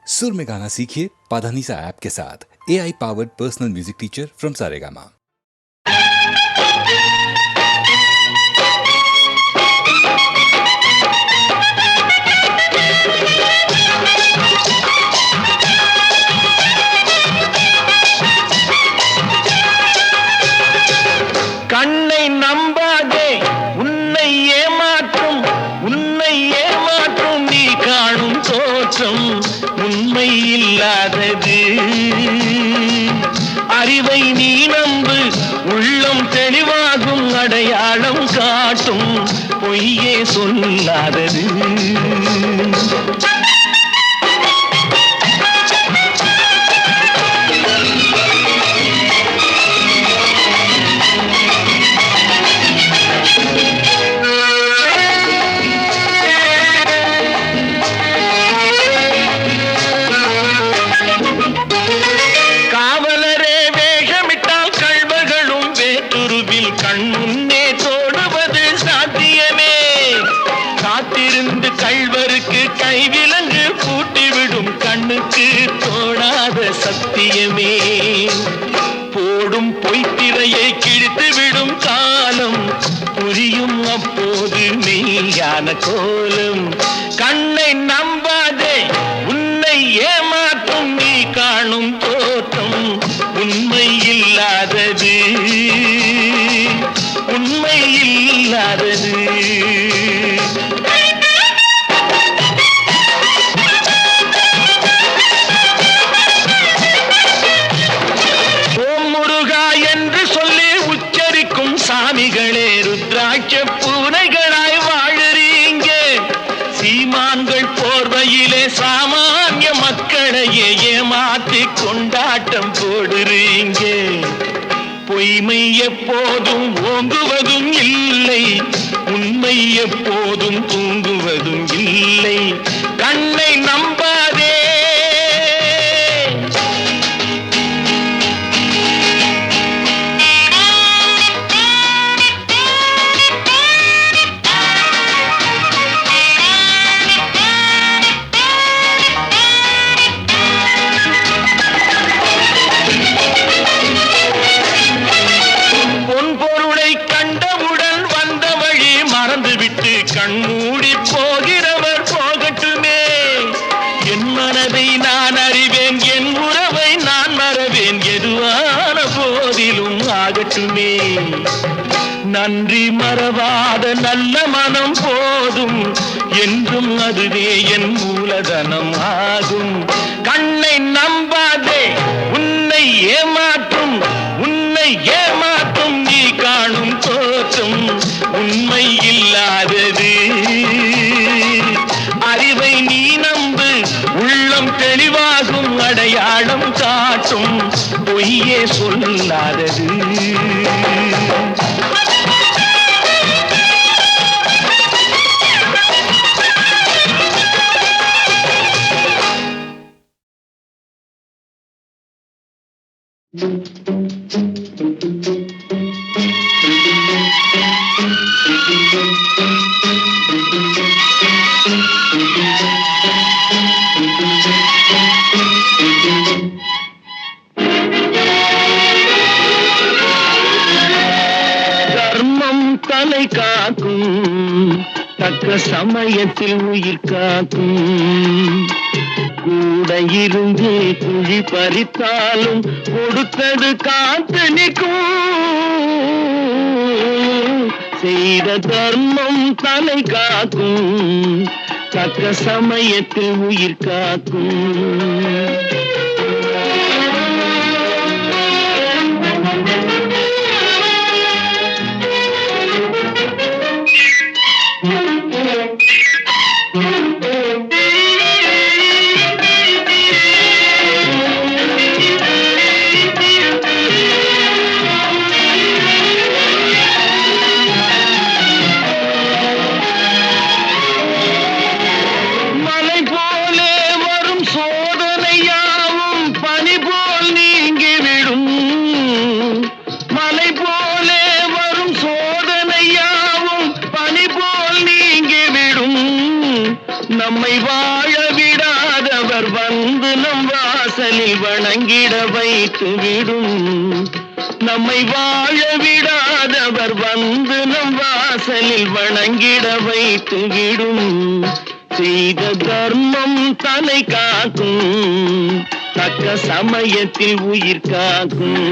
सुर में गाना सीखिए पाधानीसा ऐप के साथ। AI powered personal music teacher from Saregama. கண்ணை நம்பாதே, உன்னை ஏமாற்றும் நீ காணும் தோற்றம் உண்மை இல்லாதது. அறிவை நீ நம்பு, உள்ளம் தெளிவாகும், அடையாளம் காட்டும் பொய்யே சொல்லாதது. கைவிலங்கு பூட்டிவிடும் கண்ணுக்கு தோணாத சத்தியமே. போடும் பொய்த்திரையை கிழித்துவிடும் காலம் புரியும் அப்போது மெய்யான கோலம். கண்ணை நம்பாதே, உன்னை ஏமாற்றும் நீ காணும் தோற்றம் உண்மை இல்லாதது, உண்மை இல்லாதது. சாமிகளே ருத்ராட்ச பூனைகளாய் வாழறீங்க. சீமான்கள் போர்வையிலே சாமானிய மக்களையே ஏமாற்றி கொண்டாட்டம் போடுறீங்க. பொய்மை எப்போதும் ஓங்குவதும் இல்லை, உண்மை எப்போதும் தூங்குவதும் இல்லை. கண்ணை நம்பாதே. கண்மூடி போகிறவர் போகட்டுமே. என் மனதை நான் அறிவேன், என் உறவை நான் மறவேன், எதுவான போதிலும் ஆகட்டுமே. நன்றி மறவாத நல்ல மனம் போதும், என்றும் அதுவே என் மூலதனம் ஆகும். கண்ணை நம்பாதே, உன்னை ஏமாற்றும் நீ காணும் தோற்றம் உண்மை இல்லாதது. அறிவை நீ நம்பு, உள்ளம் தெளிவாகும், அடையாளம் காட்டும் பொய்யே சொல்லாதது. தர்மம் தலை காக்கும், தக்க சமயத்தில் உயிர் காக்கும். கூட இருந்து குழி பறித்தாலும் கொடுத்தது காத்து நிற்கும். செய்த தர்மம் தலை காக்கும், தக்க சமயத்தில் உயிர் காக்கும். மலை போலே வரும் சோதனையாவும் வந்து நம் வாசலில் வணங்கிட வைத்து விடும். நம்மை வாழ விடாதவர் வந்து நம் வாசலில் வணங்கிட வைத்து விடும். செய்த தர்மம் தலை காக்கும், தக்க சமயத்தில் உயிர் காக்கும்.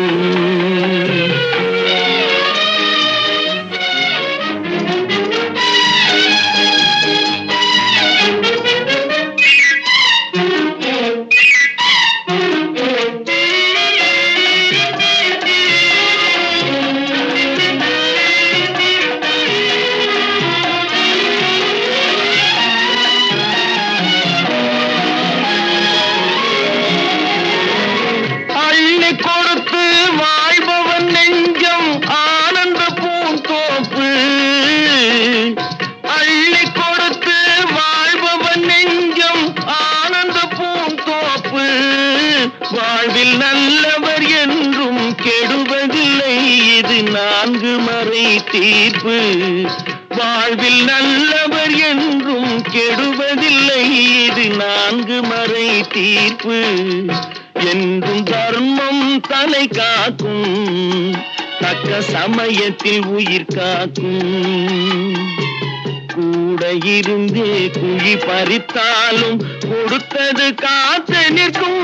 வாழ்வில் நல்லவர் என்றும் கெடுவதில்லை, இது 4 மறை தீர்ப்பு. வாழ்வில் நல்லவர் என்றும் கெடுவதில்லை, இது 4 மறை தீர்ப்பு. என்றும் தர்மம் தலை காக்கும், தக்க சமயத்தில் உயிர் காக்கும். கூட இருந்தே குழி பறித்தாலும் கொடுத்தது காத்து நிற்கும்.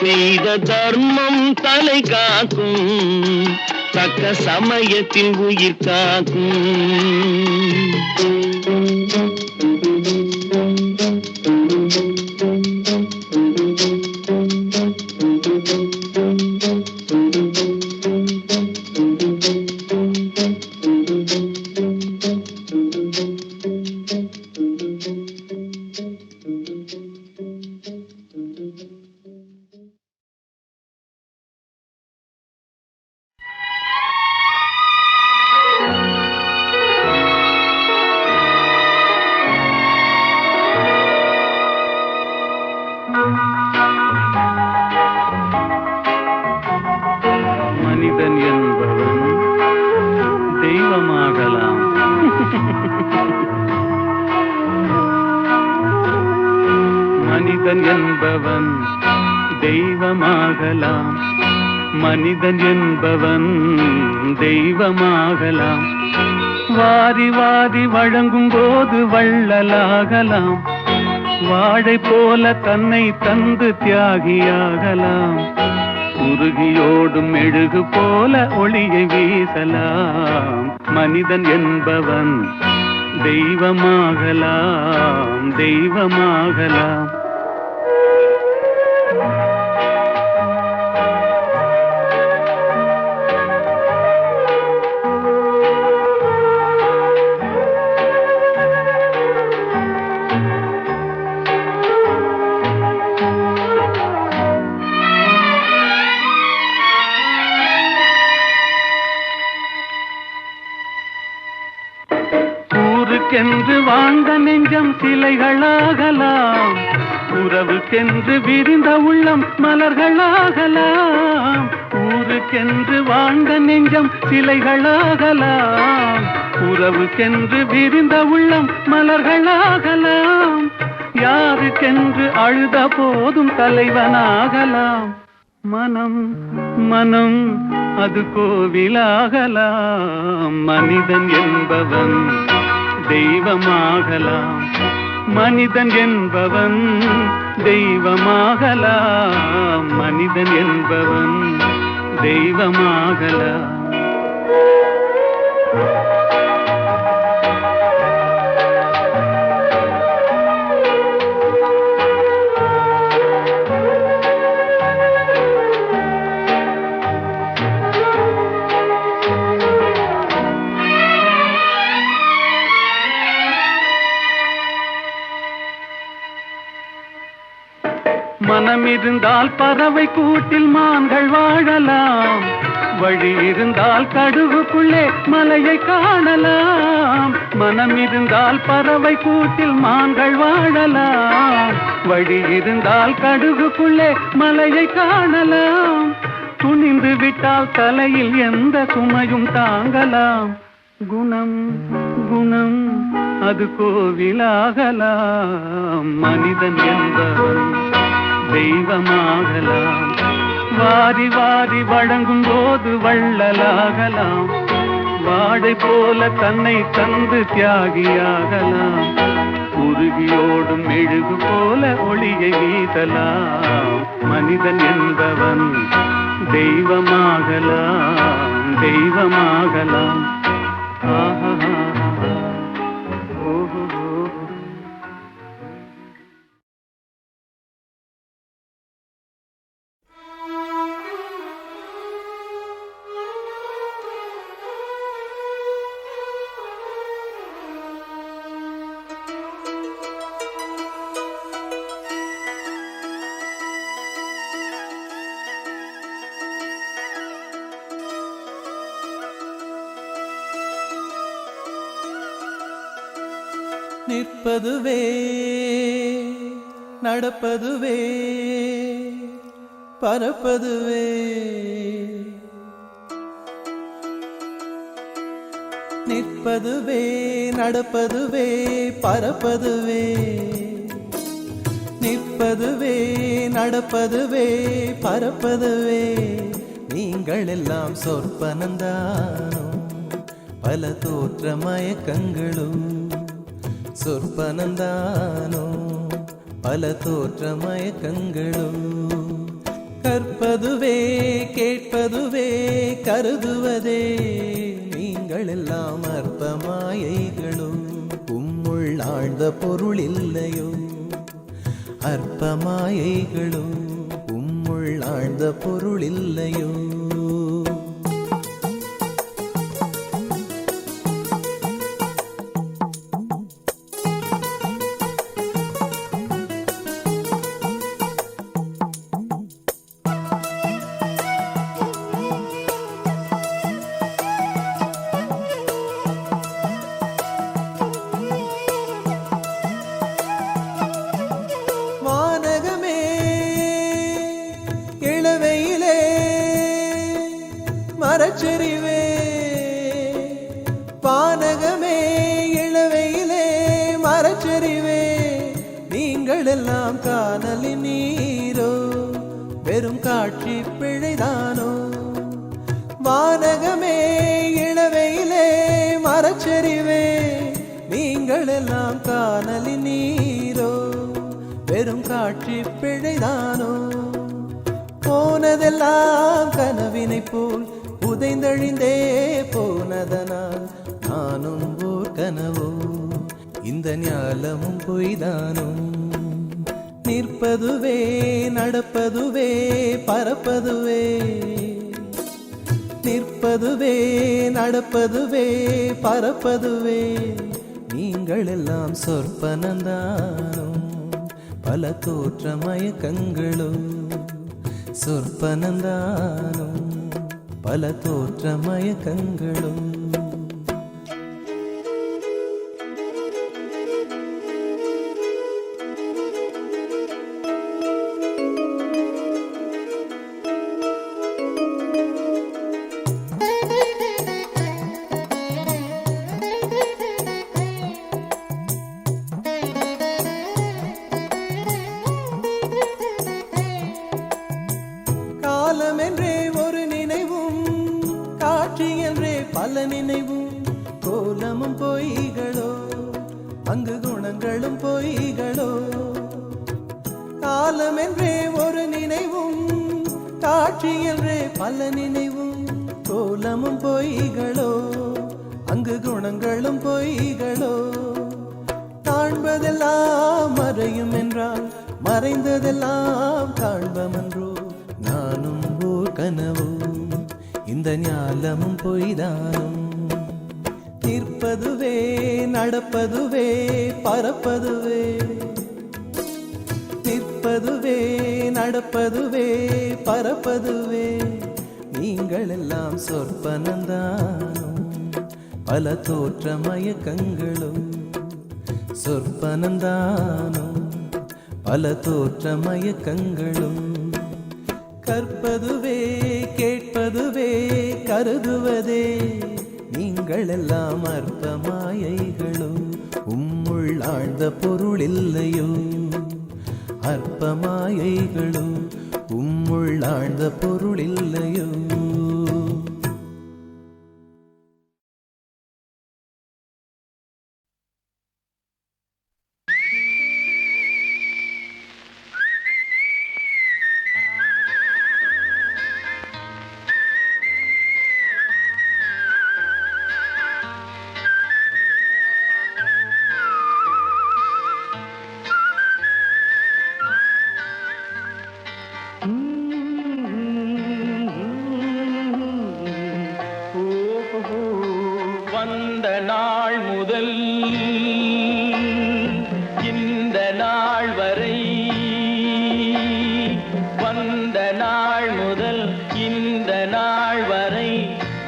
செய்த தர்மம் தலை காக்கும், தக்க சமயத்தில் உயிர் காக்கும். மனிதன் என்பவன் தெய்வமாகலாம். மனிதன் என்பவன் தெய்வமாகலாம். மனிதன் என்பவன் தெய்வமாகலாம். வாரி வாரி வழங்கும் போது வள்ளலாகலாம். வாழை போல தன்னை தந்து தியாகியாகலாம். உருகியோடும் மெழுகு போல ஒளியை வீசலாம். மனிதன் என்பவன் தெய்வமாகலாம், தெய்வமாகலாம். ஊருக்கென்று வாழ்ந்த நெஞ்சம் சிலைகளாகலாம். உறவுக்கென்று விரிந்த உள்ளம் மலர்களாகலாம். ஊருக்கென்று வாழ்ந்த நெஞ்சம் சிலைகளாகலாம். உறவுக்கென்று விரிந்த உள்ளம் மலர்களாகலாம். யாருக்கென்று அழுத போதும் தலைவனாகலாம். மனம் மனம் அது கோவிலாகலாம். மனிதன் என்பவன் தெய்வமாகலாம். மனிதன் என்பவன் தெய்வமாகலாம். மனிதன் என்பவன் தெய்வமாகலாம். மனம் இருந்தால் பறவை கூட்டில் மான்கள் வாழலாம். வழி இருந்தால் கடுகுக்குள்ளே மலையை காணலாம். மனம் இருந்தால் பறவை கூட்டில் மான்கள் வாழலாம். வழி இருந்தால் கடுகுக்குள்ளே மலையை காணலாம். துணிந்து விட்டால் தலையில் எந்த சுமையும் தாங்கலாம். குணம் குணம் அது கோவிலாகலாம். மனிதன் என்பவன் தெய்வமாகலாம். வாரி வாரி வழங்கும் போது வள்ளலாகலாம். வாடை போல தன்னை தந்து தியாகியாகலாம். உருகியோடும் மெழுகு போல ஒளியை வீசலாம். மனிதன் என்பவன் தெய்வமாகலாம், தெய்வமாகலாம். ஆஹா. நிற்பதுவே நடப்பதுவே பறப்பதுவே. நிற்பதுவே நடப்பதுவே பறப்பதுவே. நிற்பதுவே நடப்பதுவே பறப்பதுவே. நீங்கள் எல்லாம் சொற்பனந்தானோ பல தோற்ற மயக்கங்களும். சொற்பனந்தானோ பல தோற்ற மயக்கங்களும். கற்பதுவே கேட்பதுவே கருதுவதே. நீங்கள் எல்லாம் அற்ப மாயைகளும். உம்முள் ஆழ்ந்த பொருள் இல்லையோ அற்ப மாயைகளும். உம்முள் ஆழ்ந்த பொருள் இல்லையோ. மரச்செறிவே பானகமே இளவையிலே மரச்செறிவே. நீங்கள் எல்லாம் காணலின் நீரோ வெறும் காட்சி பிழைதானோ. வானகமே இளவையிலே மரச்செறிவே. நீங்கள் எல்லாம் காணலின் நீரோ வெறும் காட்சி பிழைதானோ. போனதெல்லாம் கனவினை போல் உதைந்தழிந்தே போனதனால் நானும் ஓர் கனவோ இந்த ஞாலமும் பொய்தானோ. நிற்பதுவே நடப்பதுவே பறப்பதுவே. நிற்பதுவே நடப்பதுவே பறப்பதுவே. நீங்கள் எல்லாம் சொற்பனந்தானோ பல தோற்ற மயக்கங்களும். சொற்பனந்தானோ பல தோற்ற மயக்கங்களும். காலமென்றே ஒரு நினைவும் காட்சி என்றே பல நினைவும். கோலமும் பொய்களோ அங்கு குணங்களும் பொய்களோ. காலமென்றே ஒரு நினைவும் காட்சி என்றே பல நினைவும். கோலமும் பொய்களோ அங்கு குணங்களும் பொய்களோ. காண்பதெல்லாம் மறையும் என்றால் மறைந்ததெல்லாம் காண்பமன்றோ. நானும் ஓர் கனவோ இந்த ஞாலமும் பொய்தானும். நிற்பதுவே நடப்பதுவே பறப்பதுவே. நிற்பதுவே நடப்பதுவே பறப்பதுவே. நீங்கள் எல்லாம் சொற்பனந்தானும் பல தோற்ற மயக்கங்களும். சொற்பனந்தானும் பல தோற்ற மயக்கங்களும். கற்பதுவே கேட்பதுவே கருதுவதே. நீங்கள் எல்லாம் அற்ப மாயைகளும். ஆழ்ந்த பொருள் இல்லையோ அற்ப மாயைகளும் ஆழ்ந்த பொருள் இல்லையோ. வந்த நாள் முதல் இந்த நாள் வரை, வந்த நாள் முதல் இந்த நாள் வரை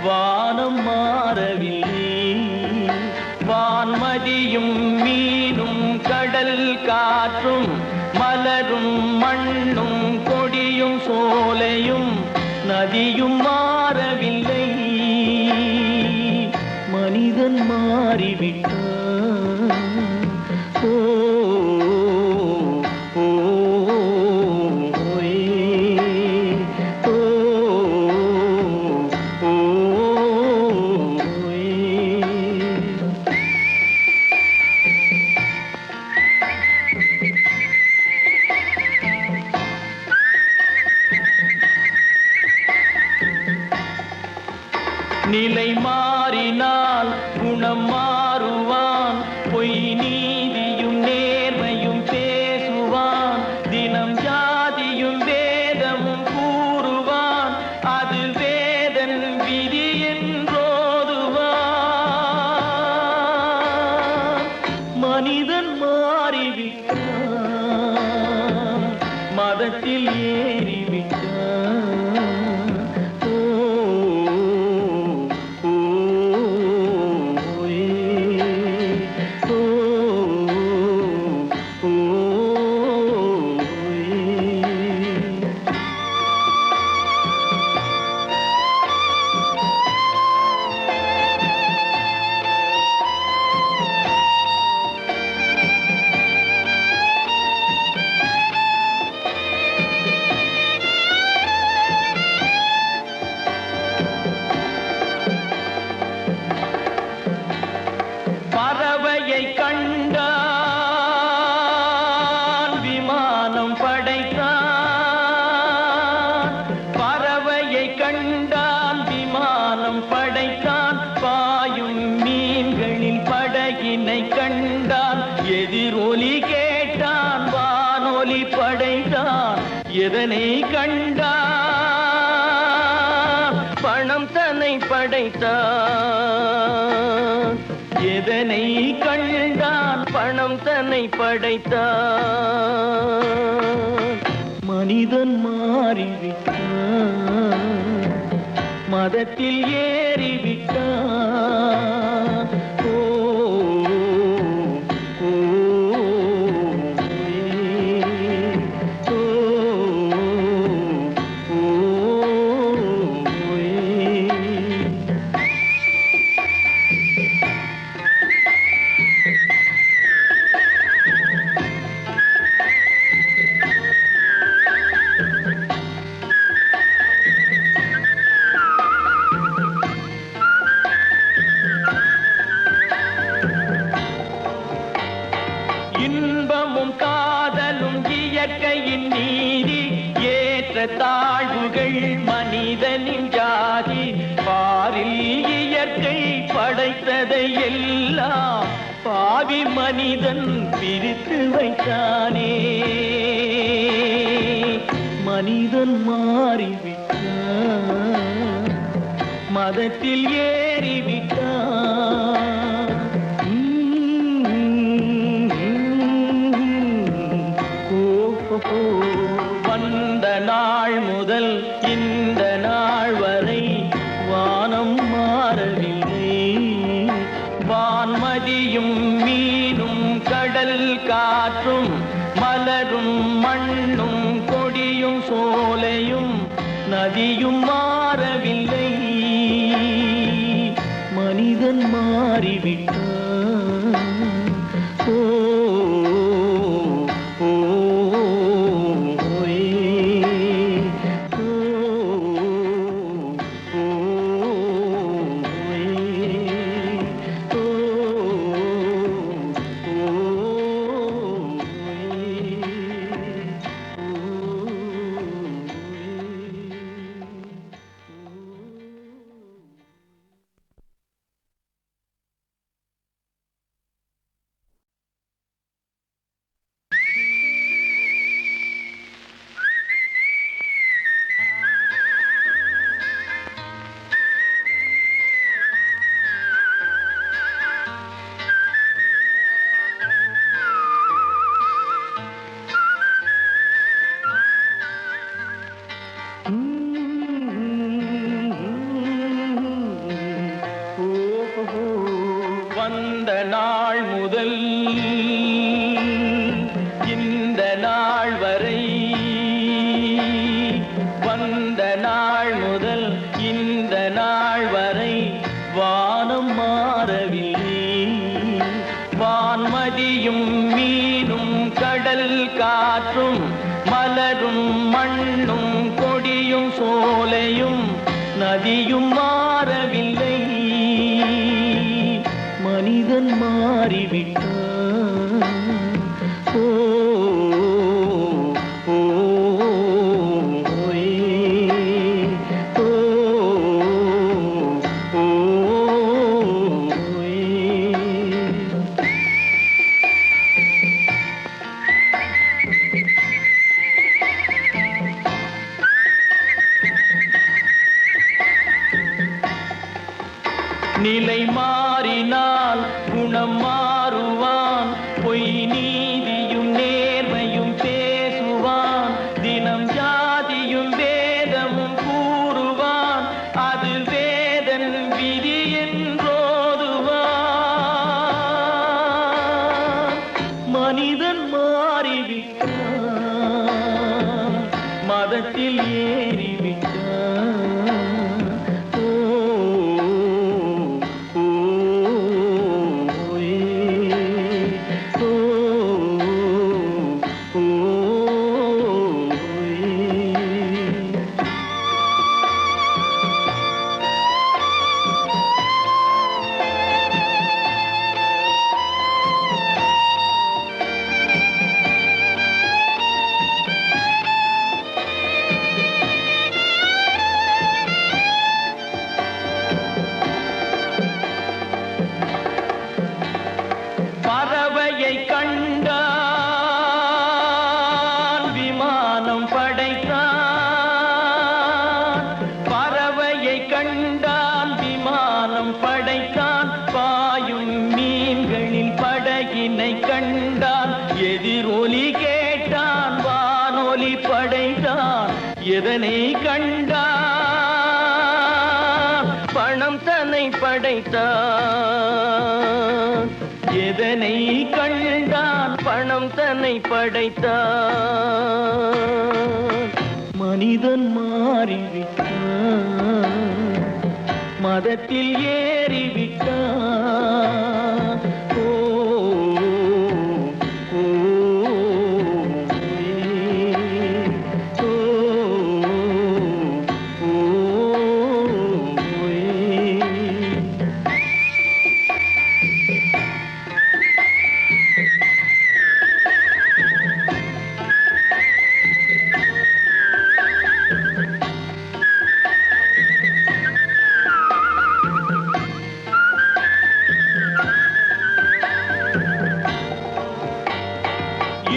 வானம் மாறவில்லை. வான்மதியும் மீனும் கடல் காற்றும் மலரும் மண்ணும் கொடியும் சோலையும் நதியும் மாறவில்லை. மனிதன் மாறிவிட்டான். ஓ ஓ ஓ ஓ நிலை மாறினால் குணம் மாறுவான். பொய் நீதியும் நேர்மையும் பேசுவான். தினம் ஜாதியும் வேதமும் கூறுவான். அது வேதன் விதி என்றோதுவான். மனிதன் மாறிவிட்டான். மதத்தில் ஏறிவிட்டான். பறவையை கண்டான் விமானம் படைத்தான். பறவையை கண்டான் விமானம் படைத்தான். பாயும் மீன்களில் படகினை கண்டான். எதிரொலி கேட்டான் வானொலி படைத்தான். எதனை கண்டான்? பணம் தன்னை படைத்தான். எதனை கண்டான்? பணம் தன்னை படைத்தான். மனிதன் மாறிவிட்டான். மதத்தில் ஏறிவிட்டான். ஓ ஓ ஓ ஓ இன்பமும் காதலும் இயற்கையின் நீதி. ஏற்ற தாழ்வுகள் மனிதனின் ஜாதி. பாரில் இயற்கை படைத்ததை எல்லாம் பாவி மனிதன் பிரித்து வைத்தானே. மனிதன் மாறிவிட்டான். மதத்தில் ஏறிவிட்டான். வந்த நாள் முதல் இந்த நாள் வரை வானம் மாறவில்லை. வான்மதியும் மீனும் கடல் காற்றும் மலரும் மண்ணும் கொடியும் சோலையும் நதியும் மாறவில்லை. மனிதன் மாறிவிட்டான். ஓ கடல் காற்றும் மலரும் மண்ணும் கொடியும் சோலையும் நதியும் மாறவில்லை, மனிதன் மாறிவிட்டான். ஓ ஓ ஓ ஓ நிலை மாறினால் குணம் மாறுவான், பொய் நீதியும் நேர்மையும் பேசுவான், தினம் ஜாதியும் வேதமும் கூறுவான், அது வேதன் விதி என்றோதுவான். மனிதன் மாறிவிட்டான், மதத்தில் ஏறிவிட்டான். பறவையை கண்டான் விமானம் படைத்தான், பறவையை கண்டான் விமானம் படைத்தான், பாயும் மீன்களில் படகினை கண்டான், எதிரொலி கேட்டான் வானொலி படைத்தான். எதனை கண்டான்? பணம் தன்னை படைத்தான். எதனை கண்டான்? பணம் தன்னை படைத்தான். மனிதன் மாறிவிட்டான், மதத்தில் ஏறிவிட்டான். ஓ ஓ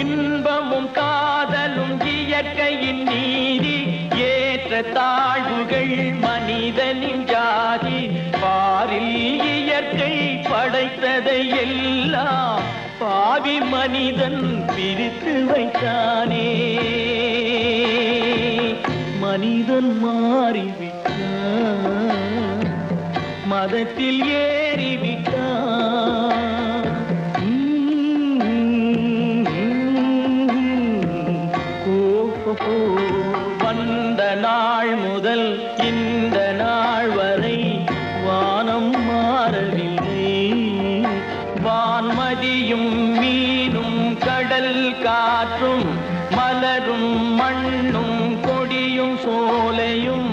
இன்பமும் காதலும் இயற்கையின் நீதி, ஏற்ற தாழ்வுகள் மனிதனின் ஜாதி. பாரில் இயற்கை படைத்ததை எல்லாம் பாவி மனிதன் பிரித்து வைத்தானே. மனிதன் மாறிவிட்டான், மதத்தில் ஏறிவிட்டான். வந்த நாள் முதல் இந்த நாள் வரை வானம் மாறவில்லை, வான்மதியும் மீனும் கடல் காற்றும் மலரும் மண்ணும் கொடியும் சோலையும்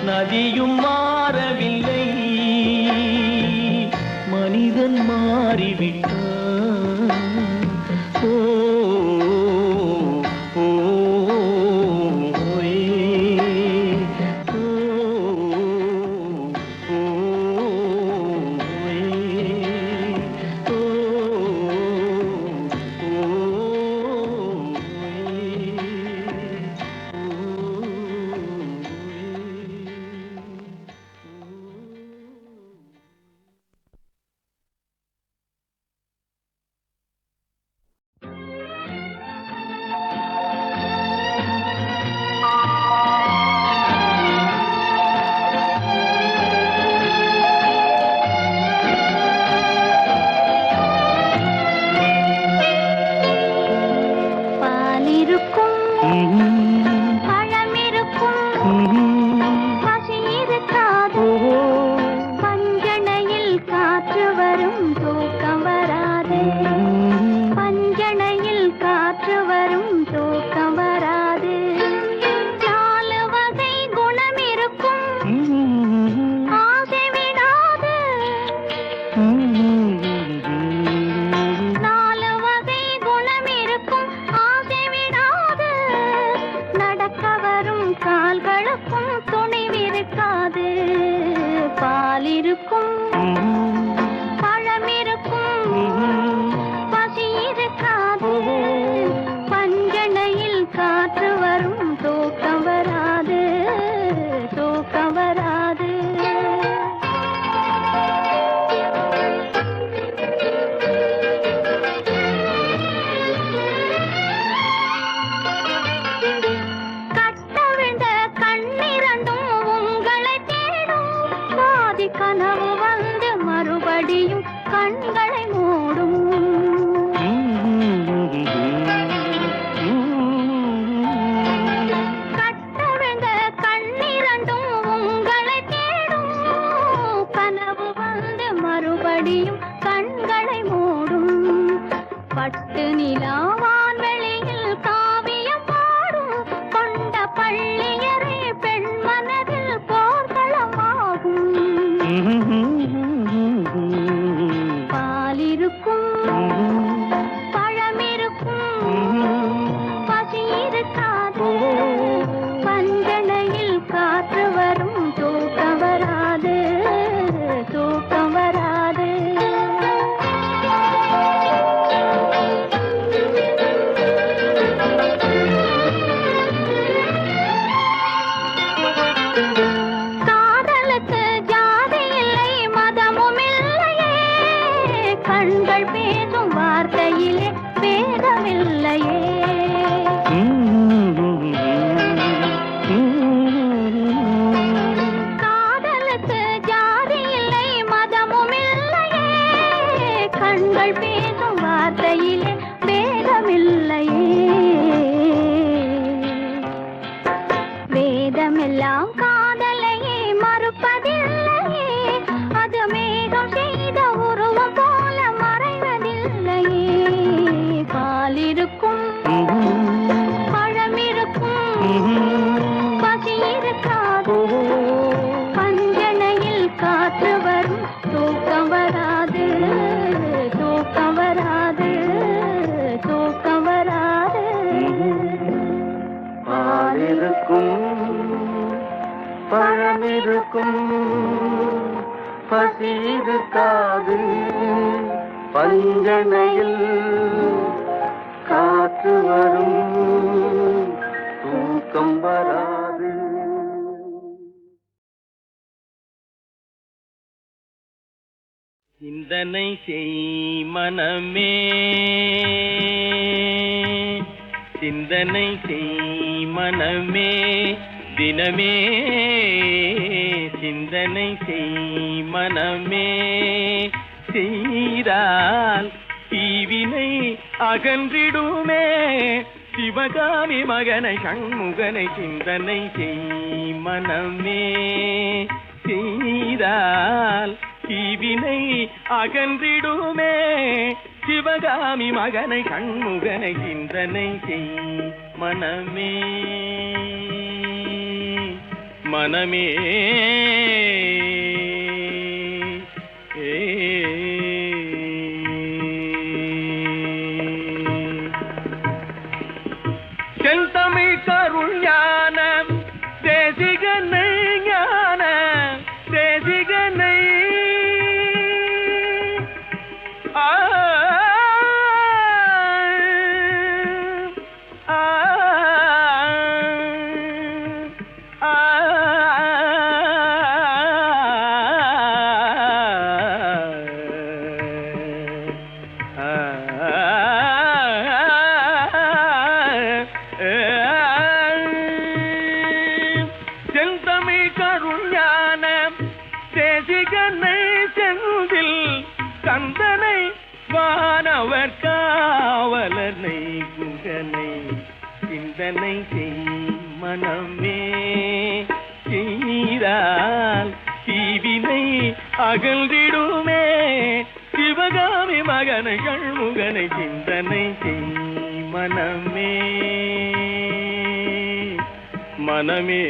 நதியும் மாறவில்லை, மனிதன் மாறிவிட்டான். ஓ காற்று இருக்கும் துணிவிருக்காது. பால் இருக்கும், பழம் இருக்கும், பசி இருக்காது. பஞ்சனையில் காற்று வரும், தூக்கம் வராது, தூக்கம் வராது. கட்டவிழ்ந்த கண்ணிரண்டும் உங்களை தேடும். பாதி கனவு வந்து மறுபடியும் கண்களை மூடும். கட்டவிழ்ந்த கண்ணிரண்டும் உங்களை தேடும். கனவு வந்து மறுபடியும் கண்களை மூடும். பட்டு நிலாவான் வெளியில் காவியம் பாடும். கொண்ட பள்ளியறை பெண் மனதில் போர்க்களமாகும். பால் இருக்கும், பழம் இருக்கும், பசி இருக்காது. பஞ்சனையில் காற்று வரும், தூக்கம் வராது, தூக்கம் வராது. காதலுக்கு ஜாதி இல்லை, மதமும் இல்லையே. கண்கள் பேசும் வார்த்தையிலே பேதமில்லையே. காதலுக்கு ஜாதி இல்லை, மதமும் இல்லையே. கண்கள் பேசும் வார்த்தையிலே பேதமில்லையே. வேதமெல்லாம் காதலையே மறுப்பதில்லையே. அது மேகம் செய்த உருவம் போல மறைவதில்லையே. பால் இருக்கும், பழம் இருக்கும், பசி இருக்காது. பஞ்சனையில் காற்று வரும், தூக்கம் வராது, தூக்கம் வராது, தூக்கம் வராது. பால் இருக்கும், பழம் இருக்கும், பசி இருக்காது. பஞ்சனையில் காற்று வரும், தூக்கம் வராது. சிந்தனை செய் மனமே, சிந்தனை செய் மனமே, தினமே சிந்தனை செய் மனமே. செய்தால் தீவினை அகன்றிடுமே. சிவகாமி மகனை சண்முகனை சிந்தனை செய் மனமே. செய்தால் தீவினை அகன்றிடுமே. சிவகாமி மகனை சண்முகனை சிந்தனை செய் மனமே. மனமே செந்தமிழ் கருள் ஞான தேசிகனை, ஞான தேசிகனை. செந்தமிழ் கருள் ஞான தேசிகனை, செந்தில் கந்தனை, வானவர் காவலனை, குகனை சிந்தனை செய் மனமே. செய்தால் தீவினை அகன்றிடுமே. சிவகாமி மகனை சண்முகனை சிந்தனை செய் மனமே. மனமே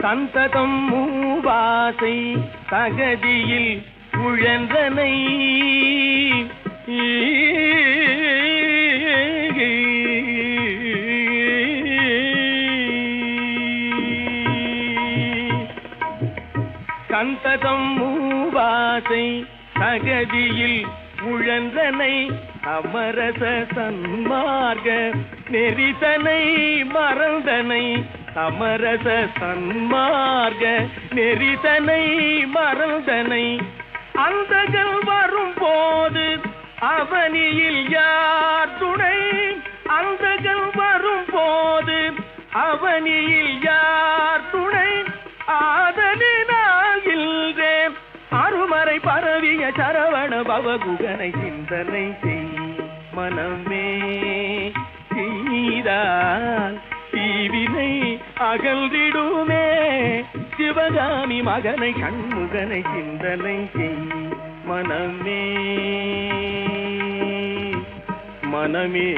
சந்ததம் மூவாசை தகதியில் உழன்றனை சந்ததம் மூவாசை தகதியில் உழன்றனை அமரச சன்மார்க்க நெறிதனை மறந்தனை அமரச சன்மார்க்க நெறிதனை மறந்தனை அந்தகள் வரும் போது அவனியில் யார் துணை அந்தகள் வரும் போது அவனியில் யார் துணை ஆதலினால் இல்லே அருமறை பரவிய சரவண பவகுகனை சிந்தனை செய் மனமே செய்தால் தீவினை அகன்றிடுமே சிவகாமி மகனை கண்முகனை சிந்தனை செய் மனமே மனமே